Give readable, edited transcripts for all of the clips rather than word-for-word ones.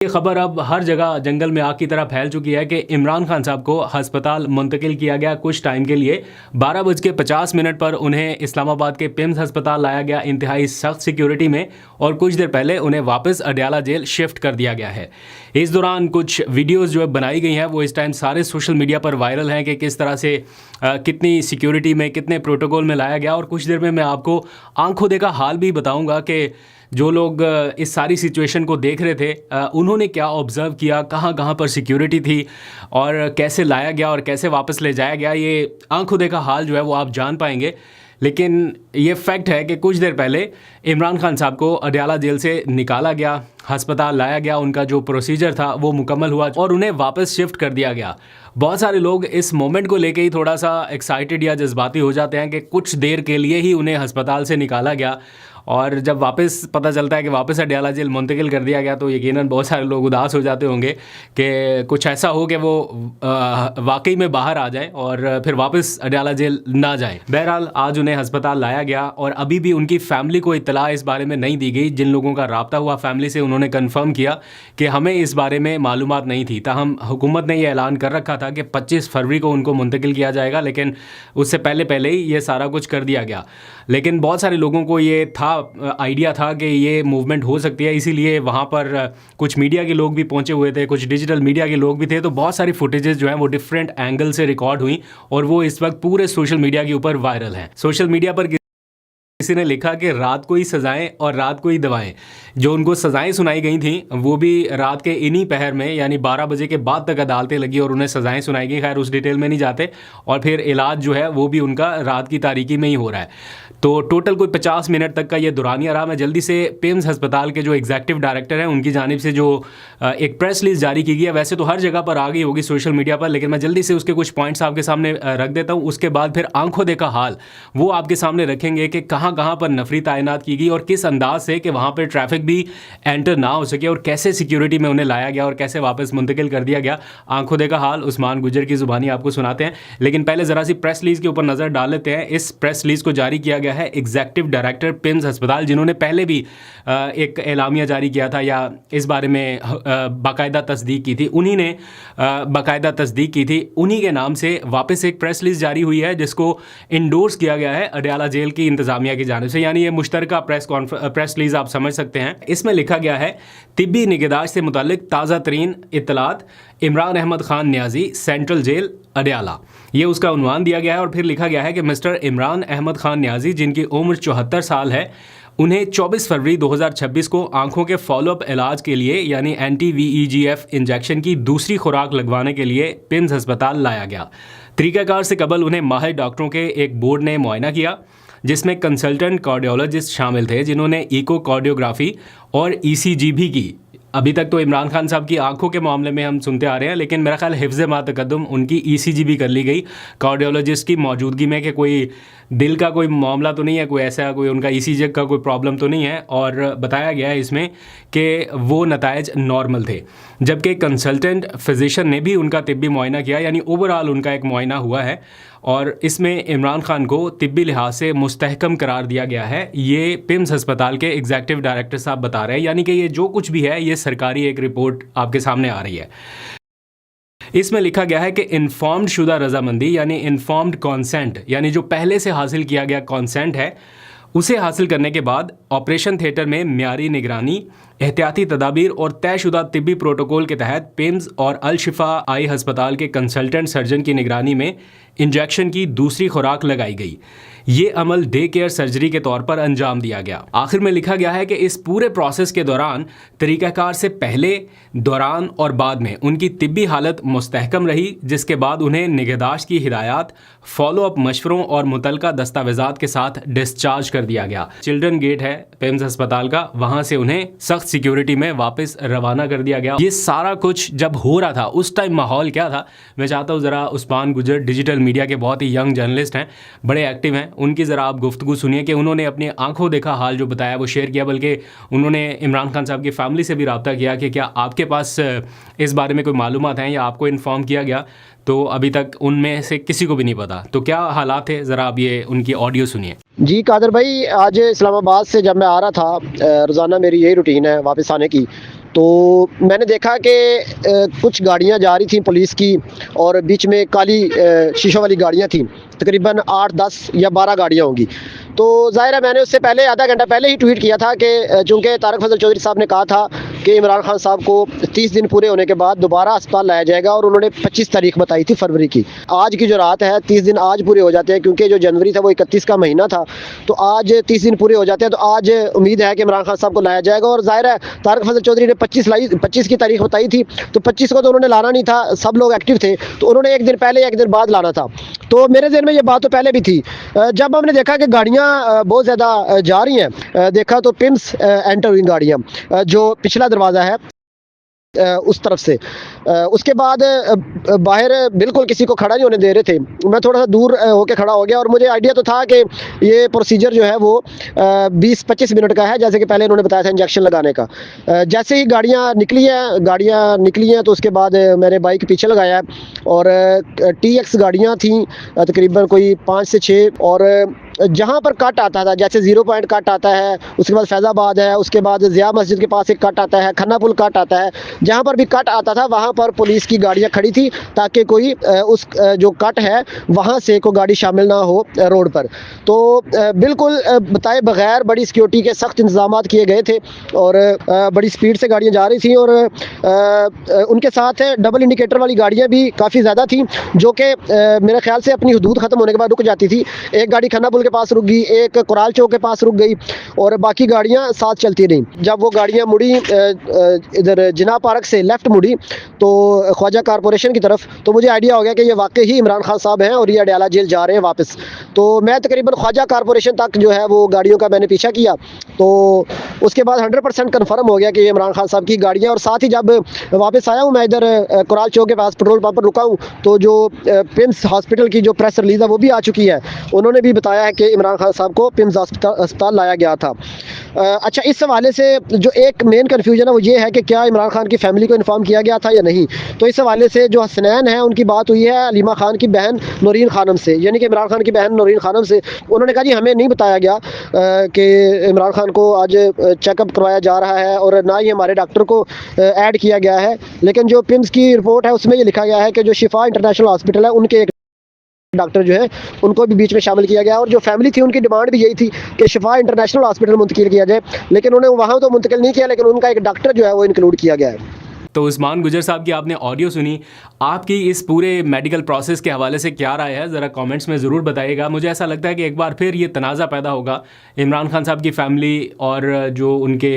ये खबर अब हर जगह जंगल में आग की तरह फैल चुकी है कि इमरान खान साहब को अस्पताल मुंतकिल किया गया कुछ टाइम के लिए। 12:50 पर उन्हें इस्लामाबाद के पिम्स अस्पताल लाया गया इंतहाई सख्त सिक्योरिटी में, और कुछ देर पहले उन्हें वापस अडयाला जेल शिफ्ट कर दिया गया है। इस दौरान कुछ वीडियोज़ जो बनाई गई हैं वो इस टाइम सारे सोशल मीडिया पर वायरल हैं कि किस तरह से कितनी सिक्योरिटी में, कितने प्रोटोकॉल में लाया गया। और कुछ देर में मैं आपको आंखों देखा हाल भी बताऊँगा कि जो लोग इस सारी सिचुएशन को देख रहे थे उन्होंने क्या ऑब्ज़र्व किया, कहाँ कहाँ पर सिक्योरिटी थी और कैसे लाया गया और कैसे वापस ले जाया गया। ये आंखों देखा हाल जो है वो आप जान पाएंगे। लेकिन ये फैक्ट है कि कुछ देर पहले इमरान खान साहब को अडयाला जेल से निकाला गया, अस्पताल लाया गया, उनका जो प्रोसीजर था वो मुकम्मल हुआ और उन्हें वापस शिफ्ट कर दिया गया। बहुत सारे लोग इस मोमेंट को लेके ही थोड़ा सा एक्साइटेड या जज्बाती हो जाते हैं कि कुछ देर के लिए ही उन्हें अस्पताल से निकाला गया, और जब वापस पता चलता है कि वापस अडयाला जेल मुंतकिल कर दिया गया तो यकीनन बहुत सारे लोग उदास हो जाते होंगे कि कुछ ऐसा हो कि वो वाकई में बाहर आ जाए और फिर वापस अडयाला जेल ना जाए। बहरहाल आज उन्हें अस्पताल लाया गया और अभी भी उनकी फैमिली को इत्तला इस बारे में नहीं दी गई। जिन लोगों का रब्ता हुआ फैमिली से उन्होंने कन्फर्म किया कि हमें इस बारे में मालूमात नहीं थी। ताहम हुकूमत ने यह ऐलान कर रखा था कि 25 फरवरी को उनको मुंतकिल किया जाएगा, लेकिन उससे पहले ही ये सारा कुछ कर दिया गया। लेकिन बहुत सारे लोगों को ये था, आइडिया था कि ये मूवमेंट हो सकती है, इसीलिए वहाँ पर कुछ मीडिया के लोग भी पहुँचे हुए थे, कुछ डिजिटल मीडिया के लोग भी थे। तो बहुत सारी फुटेजेस जो हैं वो डिफरेंट एंगल से रिकॉर्ड हुई और वो इस वक्त पूरे सोशल मीडिया के ऊपर वायरल हैं। सोशल मीडिया पर किसी ने लिखा कि रात को ही सजाएं और रात को ही दवाएं। जो उनको सजाएं सुनाई गई थी वो भी रात के इन्हीं पहर में, यानी 12 बजे के बाद तक अदालतें लगी और उन्हें सजाएं सुनाई गई। खैर उस डिटेल में नहीं जाते। और फिर इलाज जो है वो भी उनका रात की तारीकी में ही हो रहा है। तो टोटल कोई 50 मिनट तक का ये दौरानिया रहा। मैं जल्दी से पिम्स अस्पताल के जो एग्जीक्यूटिव डायरेक्टर हैं उनकी जानिब से जो एक प्रेस रिलीज जारी की गई है, वैसे तो हर जगह पर आ गई होगी सोशल मीडिया पर, लेकिन मैं जल्दी से उसके कुछ पॉइंट्स आपके सामने रख देता हूँ। उसके बाद फिर आंखों देखा हाल वो आपके सामने रखेंगे कि कहाँ कहाँ पर नफरी तैनात की गई और किस अंदाज से कि वहाँ पर ट्रैफिक भी एंटर ना हो सके और कैसे सिक्योरिटी में उन्हें लाया गया और कैसे वापस मुंतकिल कर दिया गया। आंखों देखा हाल उस्मान गुजर की ज़ुबानी आपको सुनाते हैं। लेकिन पहले ज़रा सी प्रेस रिलीज के ऊपर नज़र डाल लेते हैं। इस प्रेस रिलीज को जारी किया गया है एग्जीक्यूटिव डायरेक्टर पिम्स अस्पताल, जिन्होंने पहले भी एक एलामिया जारी किया था या इस बारे में बाकायदा तस्दीक की थी। उन्हीं ने बाकायदा तस्दीक की थी। उन्हीं के नाम से वापस एक प्रेस रिलीज जारी हुई है जिसको इंडोर्स किया गया है अडयाला जेल की इंतजामिया की जानिब से, यानी ये मुश्तरका प्रेस रिलीज आप समझ सकते हैं। इसमें लिखा गया है तिब्बी निगहदाश्त से मुताल्लिक ताज़ा तरीन इत्तलात, इमरान अहमद खान न्याजी, सेंट्रल जेल अडयाला, ये उसका उन्वान दिया गया है। और फिर लिखा गया है कि मिस्टर इमरान अहमद खान न्याजी, जिनकी उम्र 74 साल है, उन्हें 24 फरवरी 2026 को आंखों के फॉलोअप इलाज के लिए यानी anti-VEGF इंजेक्शन की दूसरी खुराक लगवाने के लिए पिम्स अस्पताल लाया गया। तरीक़ाकार से कबल उन्हें माहिर डॉक्टरों के एक बोर्ड ने मुआयना किया जिसमें कंसल्टेंट कार्डियोलॉजिस्ट शामिल थे जिन्होंने इकोकार्डियोग्राफी और ECG भी की। अभी तक तो इमरान खान साहब की आंखों के मामले में हम सुनते आ रहे हैं, लेकिन मेरा ख्याल हिफ्ज़ मा तक़द्दुम उनकी ECG भी कर ली गई कार्डियोलॉजिस्ट की मौजूदगी में कि कोई दिल का कोई मामला तो नहीं है, कोई ऐसा कोई उनका ECG का कोई प्रॉब्लम तो नहीं है। और बताया गया है इसमें कि वो नताइज नॉर्मल थे। जबकि कंसल्टेंट फिजिशियन ने भी उनका तिब्बी मुआयना किया, यानी ओवरऑल उनका एक मुआयना हुआ है और इसमें इमरान खान को तिब्बी लिहाज से मुस्तहकम करार दिया गया है। ये पिम्स अस्पताल के एग्जीक्यूटिव डायरेक्टर साहब बता रहे हैं, यानी कि ये जो कुछ भी है ये सरकारी एक रिपोर्ट आपके सामने आ रही है। इसमें लिखा गया है कि इन्फॉर्म्ड शुदा रजामंदी यानी इन्फॉर्म्ड कॉन्सेंट, यानी जो पहले से हासिल किया गया कॉन्सेंट है उसे हासिल करने के बाद ऑपरेशन थिएटर में म्यारी निगरानी, एहतियाती तदाबीर और तयशुदा तिब्बी प्रोटोकॉल के तहत पिम्स और अल शिफा आई अस्पताल के कंसल्टेंट सर्जन की निगरानी में इंजेक्शन की दूसरी खुराक लगाई गई। ये अमल डे केयर सर्जरी के तौर पर अंजाम दिया गया। आखिर में लिखा गया है कि इस पूरे प्रोसेस के दौरान तरीक़ाकार से पहले, दौरान और बाद में उनकी तिब्बी हालत मुस्तहकम रही, जिसके बाद उन्हें निगहदाश्त की हिदायत, फॉलोअप मशवरों और मुतलका दस्तावेजात के साथ डिस्चार्ज कर दिया गया। चिल्ड्रन गेट है पिम्स अस्पताल का, वहाँ से उन्हें सख्त सिक्योरिटी में वापस रवाना कर दिया गया। ये सारा कुछ जब हो रहा था उस टाइम माहौल क्या था, मैं चाहता हूँ ज़रा उस्मान गुजर डिजिटल मीडिया के बहुत ही यंग जर्नलिस्ट हैं, बड़े एक्टिव हैं, उनकी ज़रा आप गुफ्तगू सुनिए कि उन्होंने अपनी आंखों देखा हाल जो बताया वो शेयर किया, बल्कि उन्होंने इमरान खान साहब की फैमिली से भी रब्ता किया कि क्या आपके पास इस बारे में कोई मालूमात हैं या आपको इन्फॉर्म किया गया। तो अभी तक उनमें से किसी को भी नहीं पता। तो क्या हालात थे, ज़रा आप ये उनकी ऑडियो सुनिए। जी कादर भाई, आज इस्लामाबाद से जब मैं आ रहा था, रोज़ाना मेरी यही रूटीन है वापस आने की, तो मैंने देखा कि कुछ गाड़ियां जा रही थी पुलिस की और बीच में काली शीशों वाली गाड़ियां थी, तकरीबन 8, 10 या 12 गाड़ियां होंगी। तो ज़ाहिर है मैंने उससे पहले आधा घंटा पहले ही ट्वीट किया था कि चूँकि तारक फजल चौधरी साहब ने कहा था कि इमरान खान साहब को 30 दिन पूरे होने के बाद दोबारा अस्पताल लाया जाएगा, और उन्होंने 25 तारीख बताई थी फरवरी की। आज की जो रात है 30 दिन आज पूरे हो जाते हैं, क्योंकि जो जनवरी था वो 31 का महीना था, तो आज 30 दिन पूरे हो जाते हैं। तो आज उम्मीद है कि इमरान खान साहब को लाया जाएगा। और ज़ाहिर है तारक फजल चौधरी ने 25 की तारीख बताई थी, तो 25 को तो उन्होंने लाना नहीं था, सब लोग एक्टिव थे, तो उन्होंने एक दिन पहले एक दिन बाद लाना था। तो मेरे ज़हन में ये बात तो पहले भी थी। जब हमने देखा कि गाड़ियाँ बहुत ज़्यादा जा रही हैं, देखा तो पिम्स एंटर हुई गाड़ियाँ, जो पिछला दरवाज़ा है उस तरफ से। उसके बाद बाहर बिल्कुल किसी को खड़ा नहीं होने दे रहे थे। मैं थोड़ा सा दूर होके खड़ा हो गया, और मुझे आइडिया तो था कि ये प्रोसीजर जो है वो 20-25 मिनट का है, जैसे कि पहले इन्होंने बताया था इंजेक्शन लगाने का। जैसे ही गाड़ियाँ निकली हैं तो उसके बाद मैंने बाइक पीछे लगाया है, और TX गाड़ियाँ थीं तकरीबन कोई 5 से 6, और जहाँ पर कट आता था, जैसे 0 पॉइंट कट आता है, उसके बाद फैज़ाबाद है, उसके बाद ज़िया मस्जिद के पास एक कट आता है, खन्ना पुल कट आता है, जहाँ पर भी कट आता था वहाँ पर पुलिस की गाड़ियाँ खड़ी थी, ताकि कोई उस जो कट है वहाँ से कोई गाड़ी शामिल ना हो रोड पर। तो बिल्कुल बताए बगैर बड़ी सिक्योरिटी के सख्त इंतजाम किए गए थे, और बड़ी स्पीड से गाड़ियाँ जा रही थी, और उनके साथ डबल इंडिकेटर वाली गाड़ियाँ भी काफ़ी ज़्यादा थी, जो कि मेरे ख्याल से अपनी हदूद ख़त्म होने के बाद रुक जाती थी। एक गाड़ी खन्ना पुल के पास रुक गई, एक कुराल चौक के पास रुक गई, और बाकी गाड़ियाँ साथ चलती रहीं। जब वो गाड़ियाँ मुड़ी इधर जिना पार्क से लेफ़्ट मुड़ी तो ख्वाजा कारपोरेशन की तरफ, तो मुझे आइडिया हो गया कि ये वाकई ही इमरान खान साहब हैं और ये अडयाला जेल जा रहे हैं वापस। तो मैं तकरीबन ख्वाजा कारपोरेशन तक जो है वो गाड़ियों का मैंने पीछा किया, तो उसके बाद 100% कन्फर्म हो गया कि ये इमरान खान साहब की गाड़ियाँ। और साथ ही जब वापस आया हूँ मैं इधर कुराल चौक के पास पेट्रोल पंप पर रुका हूँ, तो जो पिम्स हॉस्पिटल की जो प्रेस रिलीज़ है वो भी आ चुकी है। उन्होंने भी बताया है कि इमरान खान साहब को पिम्स अस्पताल लाया गया था। अच्छा, इस हवाले से जो एक मेन कन्फ्यूजन है वो ये है कि क्या इमरान खान की फैमिली को इन्फॉर्म किया गया था या नहीं। तो इस हवाले से जो हसनैन है उनकी बात हुई है अलीमा खान की बहन नौरीन खानम से, यानी कि इमरान खान की बहन नौरीन खानम से। उन्होंने कहा जी हमें नहीं बताया गया कि इमरान खान को आज चेकअप करवाया जा रहा है, और ना ही हमारे डॉक्टर को ऐड किया गया है। लेकिन जो पिम्स की रिपोर्ट है उसमें ये लिखा गया है कि जो शिफा इंटरनेशनल हॉस्पिटल है उनके एक डॉक्टर जो है उनको भी बीच में शामिल किया गया, और जो फैमिली थी उनकी डिमांड भी यही थी कि शिफा इंटरनेशनल हॉस्पिटल मुंतकिल किया जाए, लेकिन उन्हें वहाँ तो मुंतकिल नहीं किया, लेकिन उनका एक डॉक्टर जो है वो इंक्लूड किया गया है। तो उस्मान गुजर साहब की आपने ऑडियो सुनी, आपकी इस पूरे मेडिकल प्रोसेस के हवाले से क्या राय है, ज़रा कमेंट्स में ज़रूर बताइएगा। मुझे ऐसा लगता है कि एक बार फिर ये तनाज़ा पैदा होगा, इमरान खान साहब की फ़ैमिली और जो उनके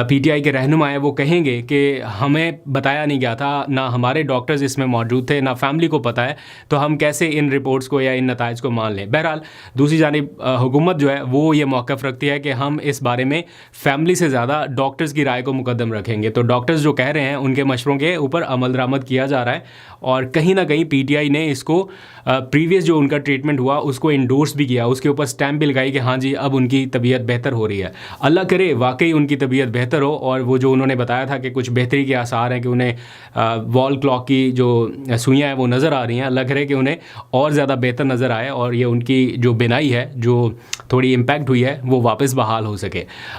PTI के रहनुमा हैं वो कहेंगे कि हमें बताया नहीं गया था, ना हमारे डॉक्टर्स इसमें मौजूद थे, ना फैमिली को पता है, तो हम कैसे इन रिपोर्ट्स को या इन नताइज को मान लें। बहरहाल दूसरी जानिब हुकूमत जो है वो ये मौक़िफ़ रखती है कि हम इस बारे में फ़ैमिली से ज़्यादा डॉक्टर्स की राय को मुकद्दम रखेंगे। तो डॉक्टर्स जो कह रहे हैं उनके मशवरों के ऊपर अमल दरामद किया जा रहा है, और कहीं ना कहीं PTI ने इसको प्रीवियस जो उनका ट्रीटमेंट हुआ उसको इंडोर्स भी किया, उसके ऊपर स्टैम्प भी लगाई कि हाँ जी अब उनकी तबीयत बेहतर हो रही है। अल्लाह करे वाकई उनकी तबीयत बेहतर हो, और वो जो उन्होंने बताया था कि कुछ बेहतरी के आसार हैं कि उन्हें वॉल क्लॉक की जो सुइयाँ हैं वो नज़र आ रही हैं, अल्लाह करे कि उन्हें और ज़्यादा बेहतर नज़र आए और ये उनकी जो बिनाई है जो थोड़ी इम्पैक्ट हुई है वो वापस बहाल हो सके।